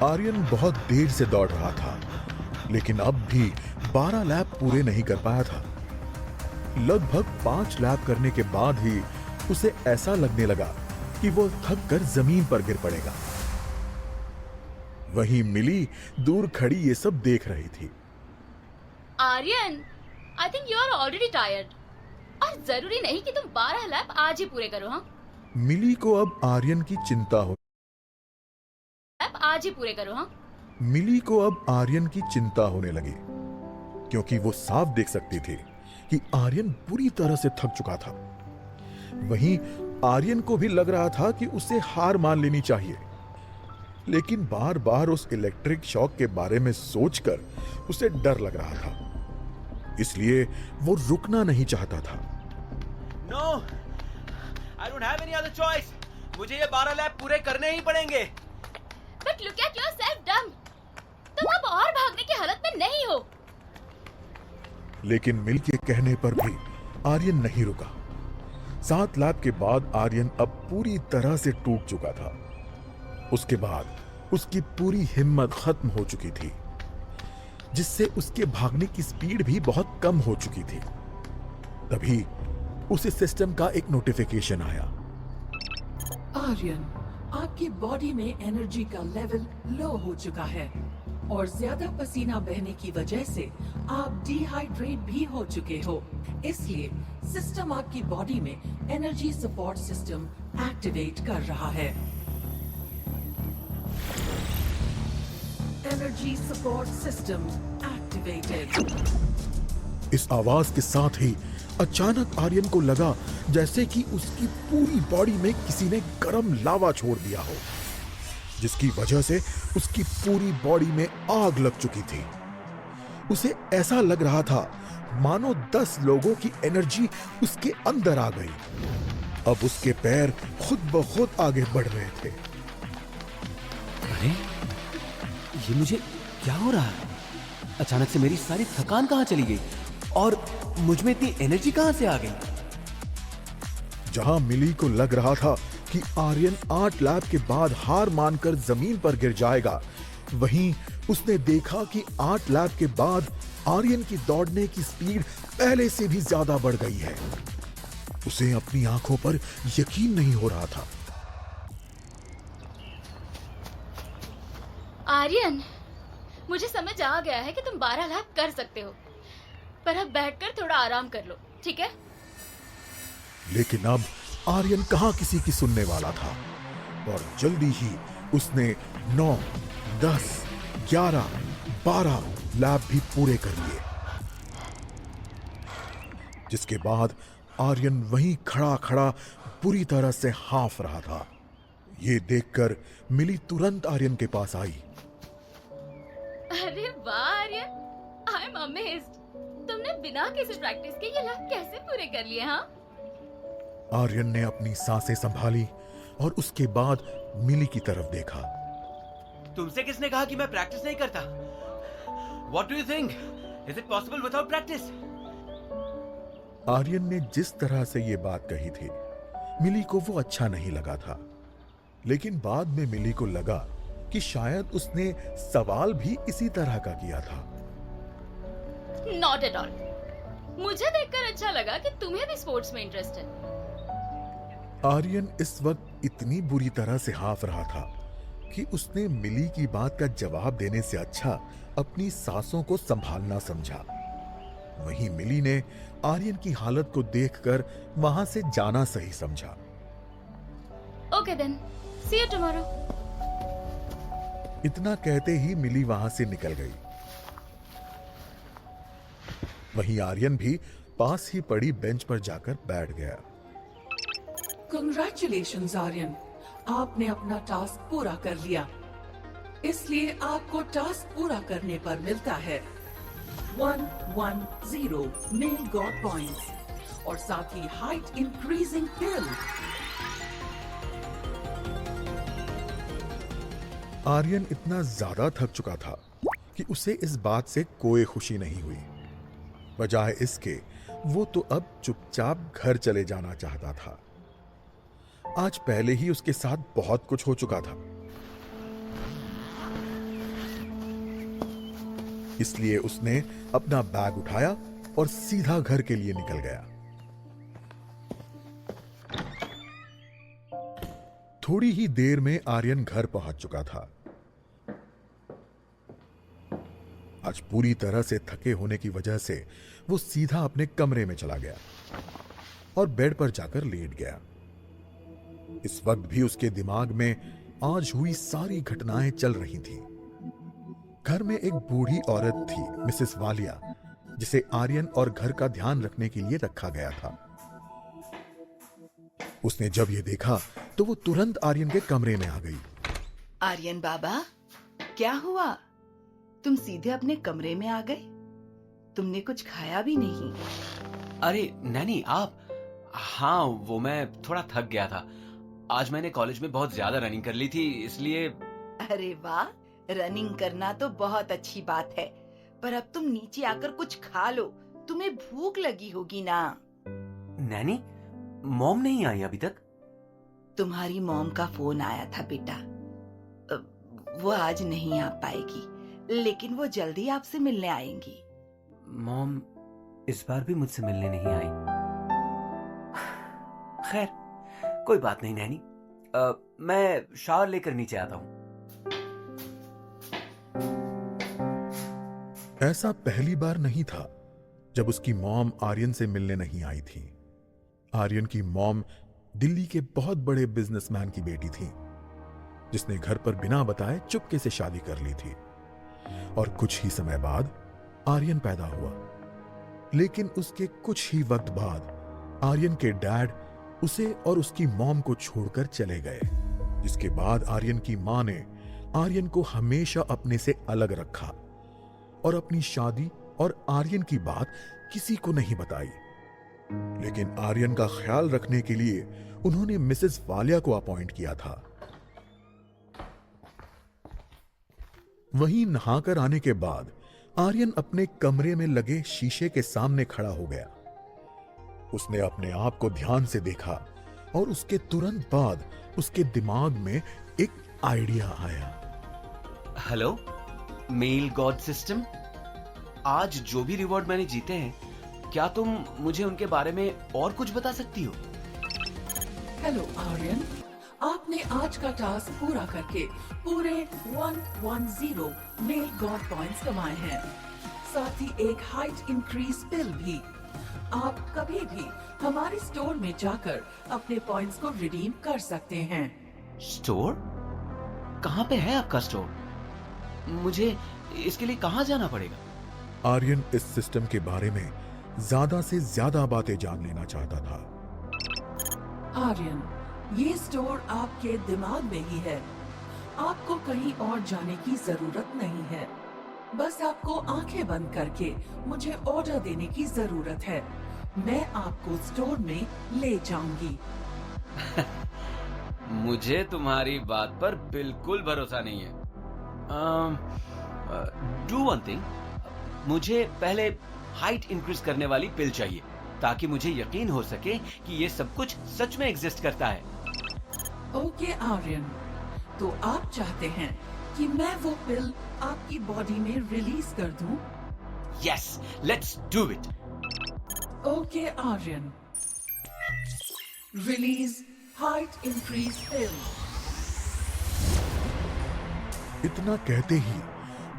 आर्यन बहुत देर से दौड़ रहा था, लेकिन अब भी 12 लैप पूरे नहीं कर पाया था। लगभग 5 लैप करने के बाद ही उसे ऐसा लगने लगा कि वो थक कर जमीन पर गिर पड़ेगा। वहीं मिली दूर खड़ी ये सब देख रही थी। Aryan, I think you are already tired. और जरूरी नहीं कि तुम 12 लैप आज ही पूरे करो। हाँ, मिली को अब आर्यन की चिंता हो लैप आज ही पूरे करो। हाँ, मिली को अब आर्यन की चिंता होने लगी, क्योंकि वो साफ देख सकती थी कि आर्यन बुरी तरह से थक चुका था। वहीं आर्यन को भी लग रहा था कि उसे हार मान लेनी चाहिए, लेकिन बार बार उस इलेक्ट्रिक शॉक के बारे में सोचकर उसे डर लग रहा था, इसलिए वो रुकना नहीं चाहता था। No, I don't have any other choice. मुझे ये 12 लैप पूरे करने ही पड़ेंगे। बट लुक एट योरसेल्फ डम। तुम अब और भागने की हालत में नहीं हो। लेकिन मिल के कहने पर भी आर्यन नहीं रुका। 7 लैप के बाद आर्यन अब पूरी तरह से टूट चुका था। उसके बाद उसकी पूरी हिम्मत खत्म हो चुकी थी, जिससे उसके भागने की स्पीड भी बहुत कम हो चुकी थी। तभी उसे सिस्टम का एक नोटिफिकेशन आया। आर्यन, आपकी बॉडी में एनर्जी का लेवल लो हो चुका है और ज्यादा पसीना बहने की वजह से आप डिहाइड्रेट भी हो चुके हो। इसलिए सिस्टम आपकी बॉडी में एनर्जी सपोर्ट सिस्टम एक्टिवेट कर रहा है। Energy support system activated. इस आवाज के साथ ही अचानक आर्यन को लगा जैसे कि उसकी पूरी बॉडी में किसी ने गर्म लावा छोड़ दिया हो, जिसकी वजह से उसकी पूरी बॉडी में आग लग चुकी थी। उसे ऐसा लग रहा था मानो 10 लोगों की एनर्जी उसके अंदर आ गई। अब उसके पैर खुद ब खुद आगे बढ़ रहे थे। अरे, ये मुझे क्या हो रहा है? अचानक से मेरी सारी थकान कहां चली गई और मुझ में इतनी एनर्जी कहां से आ गई? जहां मिली को लग रहा था कि आर्यन 8 लैप के बाद हार मानकर जमीन पर गिर जाएगा, वहीं उसने देखा कि 8 लैप के बाद आर्यन की दौड़ने की स्पीड पहले से भी ज्यादा बढ़ गई है। उसे अपनी आंखों पर यकीन नहीं हो रहा था। आर्यन, मुझे समझ आ गया है कि तुम 12 लैप कर सकते हो, पर अब बैठकर थोड़ा आराम कर लो, ठीक है? लेकिन अब आर्यन कहां किसी की सुनने वाला था और जल्दी ही उसने 9, 10, 11, 12 लैप भी पूरे कर लिए, जिसके बाद आर्यन वहीं खड़ा खड़ा बुरी तरह से हांफ रहा था। ये देखकर मिली तुरंत आर्यन के पास आई। अरे वाह आर्यन, आई एम अमेज्ड। तुमने बिना किसी प्रैक्टिस के ये लैप कैसे पूरे कर लिए? हाँ, आर्यन ने अपनी सांसें संभाली और उसके बाद मिली की तरफ देखा। तुमसे किसने कहा कि मैं प्रैक्टिस नहीं करता? What do you think? Is it possible without practice? Aryan ने जिस तरह से ये बात कही थी, मिली को वो अच्छा नहीं लगा था। लेकिन बाद में मिली को लगा कि शायद उसने सवाल भी इसी तरह का किया था। Not at all. मुझे देखकर अच्छा लगा कि तुम्हें भी स्पोर्ट्स में इंटरेस्ट है। आर्यन इस वक्त इतनी बुरी तरह से हाफ रहा था कि उसने मिली की बात का जवाब देने से अच्छा अपनी सांसों को संभालना समझा। वहीं मिली ने आर्यन की हालत को देखकर वहां से जाना सही समझा। Okay then, see you tomorrow. इतना कहते ही मिली वहां से निकल गई। वहीं आर्यन भी पास ही पड़ी बेंच पर जाकर बैठ गया। कंग्रेचुलेशंस आर्यन, आपने अपना टास्क पूरा कर लिया। इसलिए आपको टास्क पूरा करने पर मिलता है 110 मेल गॉड पॉइंट्स और साथ ही हाइट इंक्रीजिंग पिल। आर्यन इतना ज्यादा थक चुका था कि उसे इस बात से कोई खुशी नहीं हुई। बजाय इसके वो तो अब चुपचाप घर चले जाना चाहता था। आज पहले ही उसके साथ बहुत कुछ हो चुका था। इसलिए उसने अपना बैग उठाया और सीधा घर के लिए निकल गया। थोड़ी ही देर में आर्यन घर पहुंच चुका था। आज पूरी तरह से थके होने की वजह से वो सीधा अपने कमरे में चला गया और बेड पर जाकर लेट गया। इस वक्त भी उसके दिमाग में आज हुई सारी घटनाएं चल रही थीं। घर में एक बूढ़ी औरत थी, मिसेस वालिया, जिसे आर्यन और घर का ध्यान रखने के लिए रखा गया था। उसने जब यह देखा तो वो तुरंत आर्यन के कमरे में आ गई। आर्यन बाबा, क्या हुआ? तुम सीधे अपने कमरे में आ गए? तुमने कुछ खाया भी नहीं। अरे नैनी आप, हाँ वो मैं थोड़ा थक गया था। आज मैंने कॉलेज में बहुत ज्यादा रनिंग कर ली थी, इसलिए। अरे वाह, रनिंग करना तो बहुत अच्छी बात है, पर अब तुम नीचे आकर कुछ खा लो, तुम्हें भूख लगी होगी ना। नैनी, मॉम नहीं आई अभी तक? तुम्हारी मॉम का फोन आया था बेटा। वो आज नहीं आ पाएगी, लेकिन वो जल्दी आपसे मिलने आएंगी। मॉम इस बार भी मुझसे मिलने नहीं आई। खैर कोई बात नहीं नैनी, मैं शावर लेकर नीचे आता हूँ। ऐसा पहली बार नहीं था जब उसकी मॉम आर्यन से मिलने नहीं आई थी। आर्यन की मॉम दिल्ली के बहुत बड़े बिजनेसमैन की बेटी थी, जिसने घर पर बिना बताए चुपके से शादी कर ली थी। और कुछ ही समय बाद आर्यन पैदा हुआ, लेकिन उसके कुछ ही वक्त बाद आर्यन के डैड उसे और उसकी मॉम को छोड़कर चले गए, जिसके बाद आर्यन की मां ने आर्यन को हमेशा अपने से अलग रखा और अपनी शादी और आर्यन की बात किसी को नहीं बताई। लेकिन आर्यन का ख्याल रखने के लिए उन्होंने मिसेस वालिया को अपॉइंट किया था। वहीं नहाकर आने के बाद आर्यन अपने कमरे में लगे शीशे के सामने खड़ा हो गया। उसने अपने आप को ध्यान से देखा और उसके तुरंत बाद उसके दिमाग में एक आइडिया आया। हेलो मेल गॉड सिस्टम, आज जो भी रिवॉर्ड मैंने जीते हैं, क्या तुम मुझे उनके बारे में और कुछ बता सकती हो? हेलो आर्यन, आपने आज का टास्क पूरा करके पूरे 110 मेल गॉड पॉइंट्स कमाए हैं, साथ ही एक हाइट इंक्रीज पिल भी। आप कभी भी हमारे स्टोर में जाकर अपने पॉइंट्स को रिडीम कर सकते हैं। स्टोर? कहाँ पे है आपका स्टोर? मुझे इसके लिए कहाँ जाना पड़ेगा? आर्यन इस सिस्टम के बारे में ज्यादा से ज्यादा बातें जान लेना चाहता था। आर्यन, ये स्टोर आपके दिमाग में ही है। आपको कहीं और जाने की जरूरत नहीं है। बस आपको आंखें बंद करके मुझे ऑर्डर देने की जरूरत है। मैं आपको स्टोर में ले जाऊंगी। मुझे तुम्हारी बात पर बिल्कुल भरोसा नहीं है। डू वन थिंग, मुझे पहले हाइट इंक्रीज करने वाली पिल चाहिए, ताकि मुझे यकीन हो सके कि ये सब कुछ सच में एग्जिस्ट करता है। ओके आर्यन, तो आप चाहते हैं कि मैं वो पिल आपकी बॉडी में रिलीज कर दूं? Yes, let's do it. Okay Aryan, release height increase pill. इतना कहते ही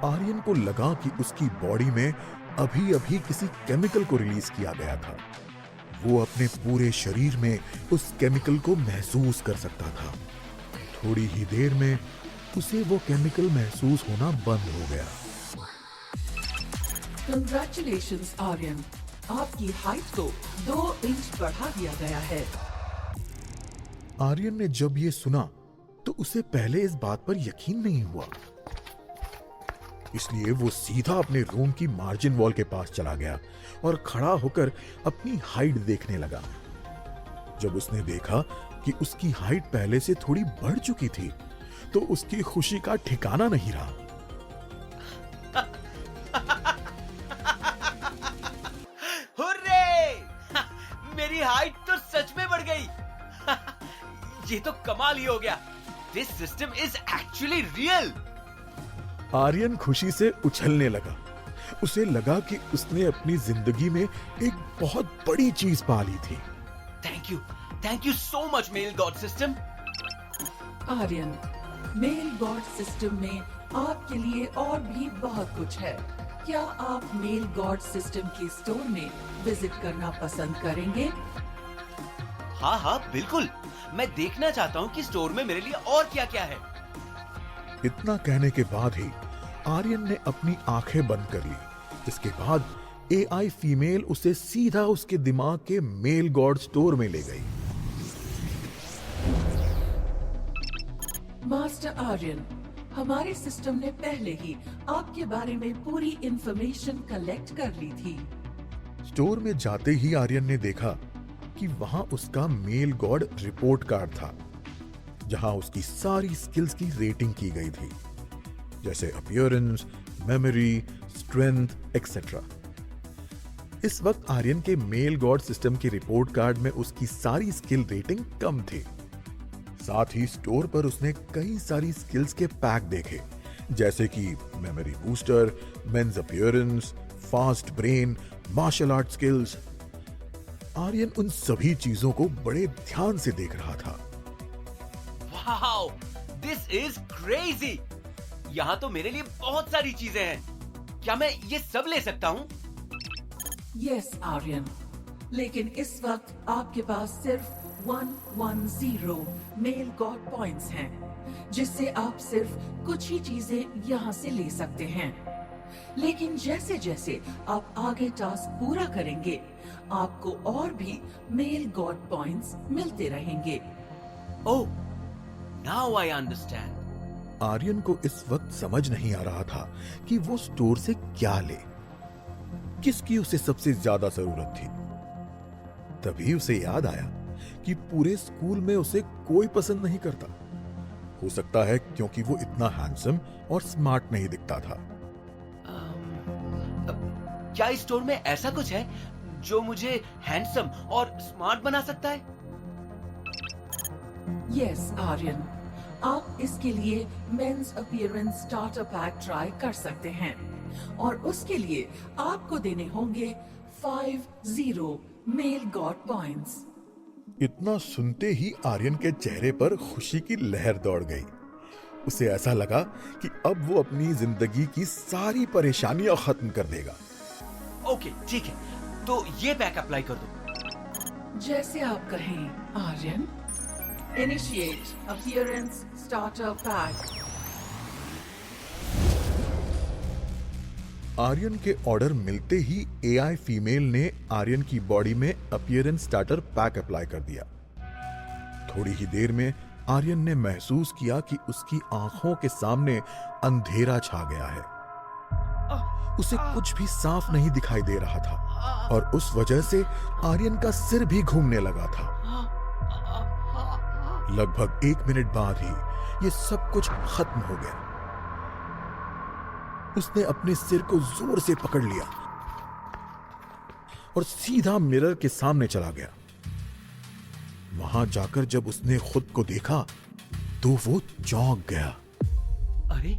आर्यन को लगा कि उसकी बॉडी में अभी अभी किसी केमिकल को रिलीज किया गया था। वो अपने पूरे शरीर में उस केमिकल को महसूस कर सकता था। थोड़ी ही देर में उसे वो केमिकल महसूस होना बंद हो गया। कंग्रेचुलेशंस आर्यन, आपकी हाइट को 2 इंच बढ़ा दिया गया है। आर्यन ने जब ये सुना तो उसे पहले इस बात पर यकीन नहीं हुआ, इसलिए वो सीधा अपने रूम की मार्जिन वॉल के पास चला गया और खड़ा होकर अपनी हाइट देखने लगा। जब उसने देखा कि उसकी हाइट पहले से थोड़ी बढ़ चुकी थी, तो उसकी खुशी का ठिकाना नहीं रहा। हुर्रे! मेरी हाइट तो सच में बढ़ गई। ये तो कमाल ही हो गया। This system is actually real. Aryan खुशी से उछलने लगा उसे लगा कि उसने अपनी जिंदगी में एक बहुत बड़ी चीज पा ली थी। Thank you so much male god system. Aryan, male god system में आपके लिए और भी बहुत कुछ है। क्या आप मेल गॉड सिस्टम के स्टोर में विजिट करना पसंद करेंगे? हाँ बिल्कुल, मैं देखना चाहता हूँ कि स्टोर में मेरे लिए और क्या क्या है। इतना कहने के बाद ही आर्यन ने अपनी आंखें बंद कर ली। इसके बाद एआई फीमेल उसे सीधा उसके दिमाग के मेल गॉड स्टोर में ले गई। मास्टर आर्यन, हमारे सिस्टम ने पहले ही आपके बारे में पूरी इंफॉर्मेशन कलेक्ट कर ली थी। स्टोर में जाते ही आर्यन ने देखा कि वहां उसका मेल गॉड रिपोर्ट कार्ड था, जहां उसकी सारी स्किल्स की रेटिंग की गई थी, जैसे अपीयरेंस, मेमोरी, स्ट्रेंथ एक्सेट्रा। इस वक्त आर्यन के मेल गॉड सिस्टम के रिपोर्ट कार्ड में उसकी सारी स्किल रेटिंग कम थी। साथ ही स्टोर पर उसने कई सारी स्किल्स के पैक देखे, जैसे कि memory booster, men's appearance, fast brain, martial art skills. Aryan उन सभी चीजों को बड़े ध्यान से देख रहा था। Wow, this is crazy. यहाँ तो मेरे लिए बहुत सारी चीजें हैं। क्या मैं ये सब ले सकता हूँ? यस आर्यन, लेकिन इस वक्त आपके पास सिर्फ 110 मेल गॉड पॉइंट्स हैं, जिससे आप सिर्फ कुछ ही चीजें यहाँ से ले सकते हैं। लेकिन जैसे जैसे आप आगे टास्क पूरा करेंगे, आपको और भी मेल गॉड पॉइंट्स मिलते रहेंगे। ओह, नाउ आई अंडरस्टैंड। आर्यन को इस वक्त समझ नहीं आ रहा था कि वो स्टोर से क्या ले, किसकी उसे सबसे ज्यादा जरूरत थी। तभी उसे याद आया कि पूरे स्कूल में उसे कोई पसंद नहीं करता। हो सकता है क्योंकि वो इतना हैंडसम और स्मार्ट नहीं दिखता था। क्या इस स्टोर में ऐसा कुछ है जो मुझे हैंडसम और स्मार्ट बना सकता है? यस आर्यन, आप इसके लिए men's appearance starter pack try कर सकते हैं, और उसके लिए आपको देने होंगे 50 मेल गॉड पॉइंट्स। इतना सुनते ही आर्यन के चेहरे पर खुशी की लहर दौड़ गई। उसे ऐसा लगा कि अब वो अपनी जिंदगी की सारी परेशानियां खत्म कर देगा। ओके, ठीक है, तो ये पैक अप्लाई कर दो। जैसे आप कहें Aryan. Initiate appearance starter pack. Aryan के ऑर्डर मिलते ही एआई फीमेल ने आर्यन की बॉडी में अपीयरेंस स्टार्टर पैक अप्लाई कर दिया। थोड़ी ही देर में आर्यन ने महसूस किया कि उसकी आंखों के सामने अंधेरा छा गया है। उसे कुछ भी साफ नहीं दिखाई दे रहा था, और उस वजह से आर्यन का सिर भी घूमने लगा था। लगभग 1 मिनट बाद ही ये सब कुछ खत्म हो गया। उसने अपने सिर को जोर से पकड़ लिया और सीधा मिरर के सामने चला गया। वहां जाकर जब उसने खुद को देखा तो वो चौंक गया। अरे,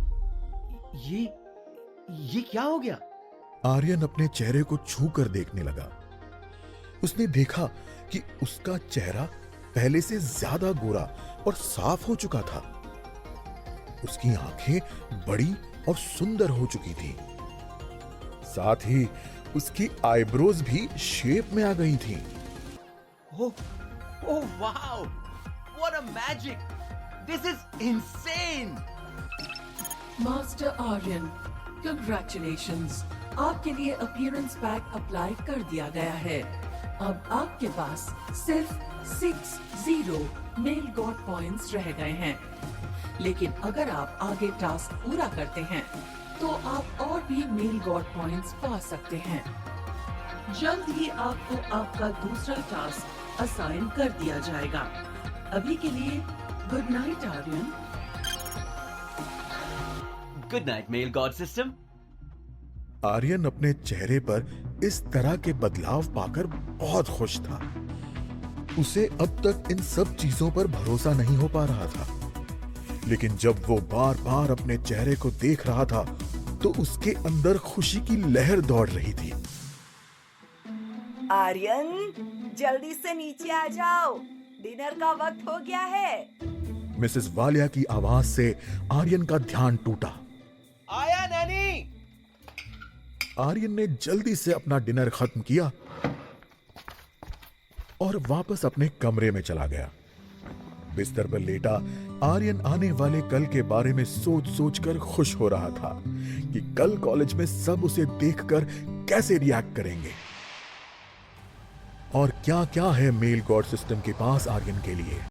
ये क्या हो गया? आर्यन अपने चेहरे को छू कर देखने लगा। उसने देखा कि उसका चेहरा पहले से ज्यादा गोरा और साफ हो चुका था। उसकी आंखें बड़ी और सुंदर हो चुकी थी। साथ ही उसकी आईब्रोज भी शेप में आ गई थी। Oh wow, what a magic! This is insane! Master Aryan, congratulations, आपके लिए अपीयरेंस पैक अप्लाई कर दिया गया है। अब आपके पास सिर्फ 60 मेल गॉड पॉइंट्स रह गए हैं। लेकिन अगर आप आगे टास्क पूरा करते हैं तो आप और भी मेल गॉड पॉइंट्स पा सकते हैं। जल्द ही आपको आपका दूसरा टास्क असाइन कर दिया जाएगा। अभी के लिए good night Aryan. Good night male god system. Aryan अपने चेहरे पर इस तरह के बदलाव पाकर बहुत खुश था। उसे अब तक इन सब चीजों पर भरोसा नहीं हो पा रहा था, लेकिन जब वो बार बार अपने चेहरे को देख रहा था तो उसके अंदर खुशी की लहर दौड़ रही थी। आर्यन, जल्दी से नीचे आ जाओ, डिनर का वक्त हो गया है। मिसेस वालिया की आवाज से आर्यन का ध्यान टूटा। आया नैनी। आर्यन ने जल्दी से अपना डिनर खत्म किया और वापस अपने कमरे में चला गया। बिस्तर पर लेटा आर्यन आने वाले कल के बारे में सोच सोचकर खुश हो रहा था कि कल कॉलेज में सब उसे देखकर कैसे रिएक्ट करेंगे और क्या क्या है मेल गॉड सिस्टम के पास आर्यन के लिए।